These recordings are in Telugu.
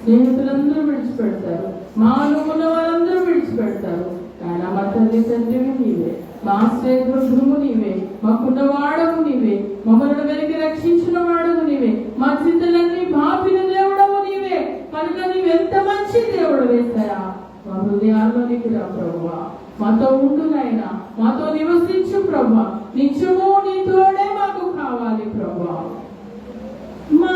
స్నేహితులందరూ విడిచిపెడతారు, మానవుల వారందరూ విడిచిపెడతారు. కానీ మా తల్లిదండ్రులు నీవే, మా ఆశ్రయదుర్గము నీవే, మాకున్న వాడము నీవే, మమ్మల్ని వెలికి రక్షించిన వాడము నీవే, మా చింతలన్నీ బాపిన దేవుడము నీవే. కనుక నీవెంత మంచి దేవుడు వేస్తాయా. మా హృదయాల్లోనికి రా ప్రభువా, మాతో ఉండు నాయనా, మాతో నివసించు ప్రభువా. నిత్యము నీ తోడే మాకు కావాలి ప్రభువా. మా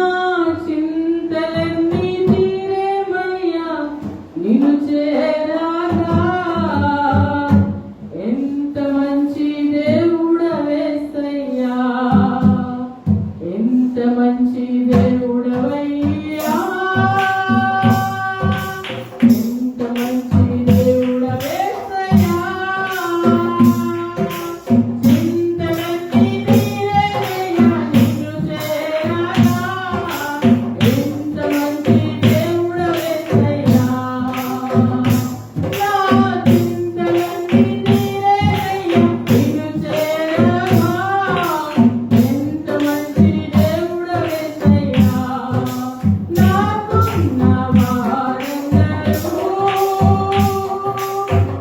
చింతలన్నీ తీరేమయ్యా నిన్ను చేరాగా. ఎంత మంచి దేవుడవేసయ్యా, ఎంత మంచి దేవుడవయ్యా, ఎంత మంచి దేవుడవేసయ్యా. చింతలన్నీ తీరేమయ్యా నిన్ను చేరాగా. ఎంత మంచి దేవుడవేసయ్యా. నా చింతలన్నీ తీరేమయ్యా నిన్ను చేరాగా. ఎంత మంచి దేవుడవేసయ్యా. నాకున్న వారందరూ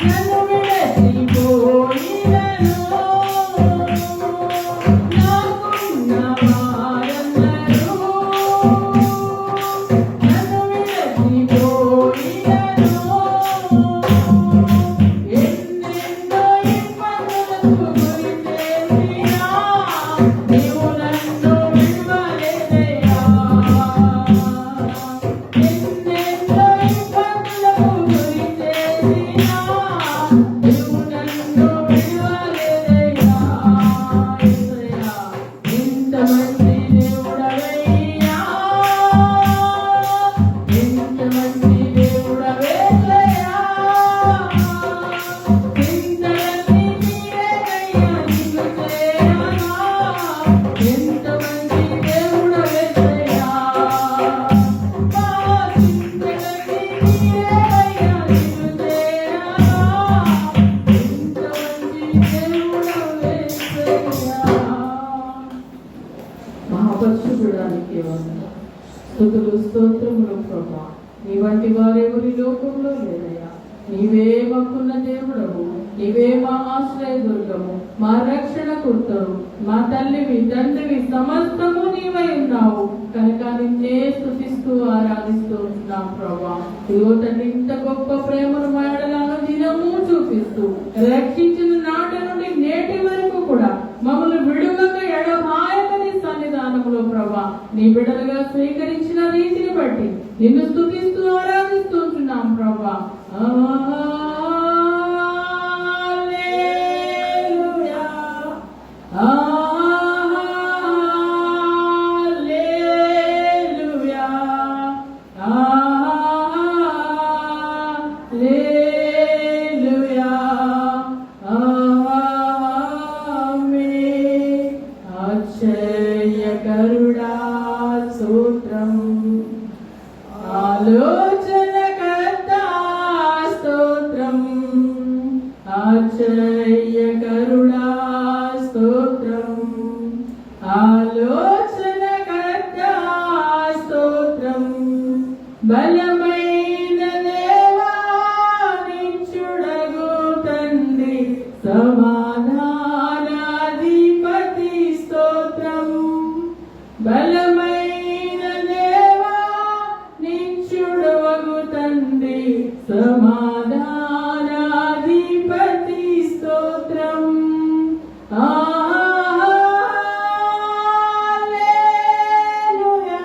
నన్ను విడచిపోయినను. నాకున్న వారందరూ నన్ను విడచిపోయినను. ఎన్నెన్నో ఇబ్బందులకు గురిచేసినా నీవు నన్ను విడువలేదయ్యా. ఎన్నెన్నో ఇబ్బందులకు గురిచేసినా నీవు నన్ను విడువలేదయ్యా. యేసయ్యా, ఎంత మంచి దేవుడవయ్యా, ఎంత మంచి దేవుడవేసయ్యా. చింతలన్నీ తీరేనయ్యా నిన్ను చేరాగా. ఎంత మంచి దేవుడవేసయ్యా. మా చింతలన్నీ తీరేనయ్యా నిన్ను చేరాగా. ఎంత మంచి దేవుడవేసయ్యా. మహాపరిశుద్ధుడానికి వందనాలు, స్తుతులు స్తోత్రములు ప్రభా. నీ వంటి వారెవరి లోకంలో లేదయ్యా. నీవే మాకున్న దేవుడవు, నీవే మా ఆశ్రయదుర్గము, మా రక్షణ కుర్తవు, మా తల్లివి తండ్రివి, సమస్తము నీవై ఉన్నావు. కనుక నిన్నే స్తుతిస్తూ ఆరాధిస్తూ ఉంటున్నాం ప్రభా. ఇదిగో తండ్రి, ఇంత గొప్ప ప్రేమను మా ఎడలను దినము చూపిస్తూ రక్షించిన నాటి నుండి నేటి వరకు కూడా మమ్మల్ని విడువక ఎడబాయకని సన్నిధానములో ప్రభా నీ బిడ్డలుగా స్వీకరించిన రీతిని బట్టి నిన్ను స్తుతిస్తూ ఆరాధిస్తూ ఉంటున్నాం ప్రభా. హల్లెలూయా, హల్లెలూయా, హల్లెలూయా. ఆమేన్. ఆశ్చర్యకరుడా స్తోత్రం, ఆలోచనకర్తా స్తోత్రం, ఆశ్చర్యకరుడా స్తోత్రం, ఆలోచనకర్తా స్తోత్రం. బలమైన దేవా నిత్యుడగు తండ్రి, సమాధానాధిపతి స్తోత్రం. బలమైన దేవా నిత్యుడగు తండ్రి, సమాధానాధిపతి స్తోత్రం. హల్లెలూయా,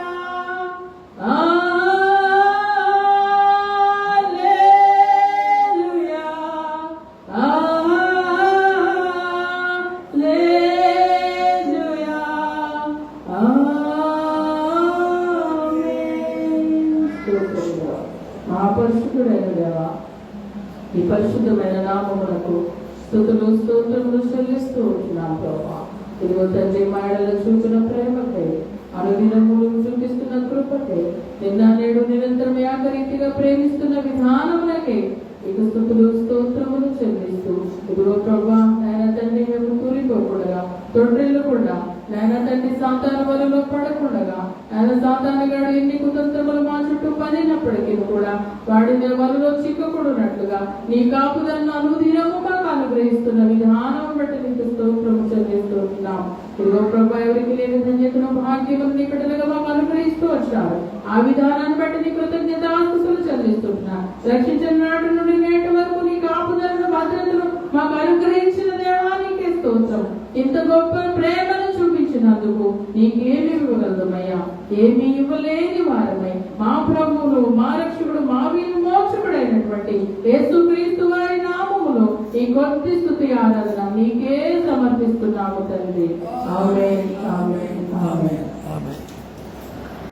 హల్లెలూయా, స్తోత్రములు. మా పరిశుద్ధుడైన దేవా, ఈ పరిశుద్ధమైన నామములకు స్తుతులు స్తోత్రములు చెల్లిస్తూ ఉంటున్నాం ప్రభా. ఇదిగో తండ్రి, మాయడలో చూపిన ప్రేమకై, అనుదినములు చూపిస్తున్న కృపకై, నిన్న నేడు నిరంతరం ఏకరీతిగా ప్రేమిస్తున్న విధానములకై ఇక స్తుతులు స్తోత్రములు చెల్లిస్తూ, ఇదిగో ప్రభా నాయన తండ్రి, మేము కూలిపోకుండా తొట్టిల్లకుండా, నాయన తండ్రి సాతాను వలలో పడకుండా, ఆయన సాతాను గాడు ఎన్ని కుతంత్రములు మా చుట్టూ పడినప్పటికీ కూడా వాడిని వలలో చిక్కకూడనట్లుగా నీ కాపుదలను అనుదినము మాకు అనుగ్రహిస్తున్న విధానం బట్టి నీకు స్తోత్రము చెల్లిస్తున్నాం. ఇదిగో ప్రభా, ఎవరికి లేని ధన్యతను భాగ్యము నీ బిడ్డలుగా మాకు అనుగ్రహిస్తూ వచ్చారు. ఆ విధానాన్ని బట్టి నీ కృతజ్ఞతాస్తుతులు చెల్లిస్తున్నా. రక్షించిన నాటి నుండి నేటి వరకు నీ కాపుదలను భద్రతను మాకు అనుగ్రహించిన దేవానికి స్తోత్రం. ఇంత గొప్ప ప్రేమను చూపించినందుకు నీకేమి ఇవ్వగలదమయ్యా? ఏమి ఇవ్వలేని వారమై మా ప్రభువును, మా రక్షకుడు, మా విమోచకుడైనటువంటి యేసుక్రీస్తు వారి నామములో ఈ కొద్ది స్తుతి ఆరాధన నీకే సమర్పిస్తున్నాము తండ్రి. ఆమేన్, ఆమేన్, ఆమేన్.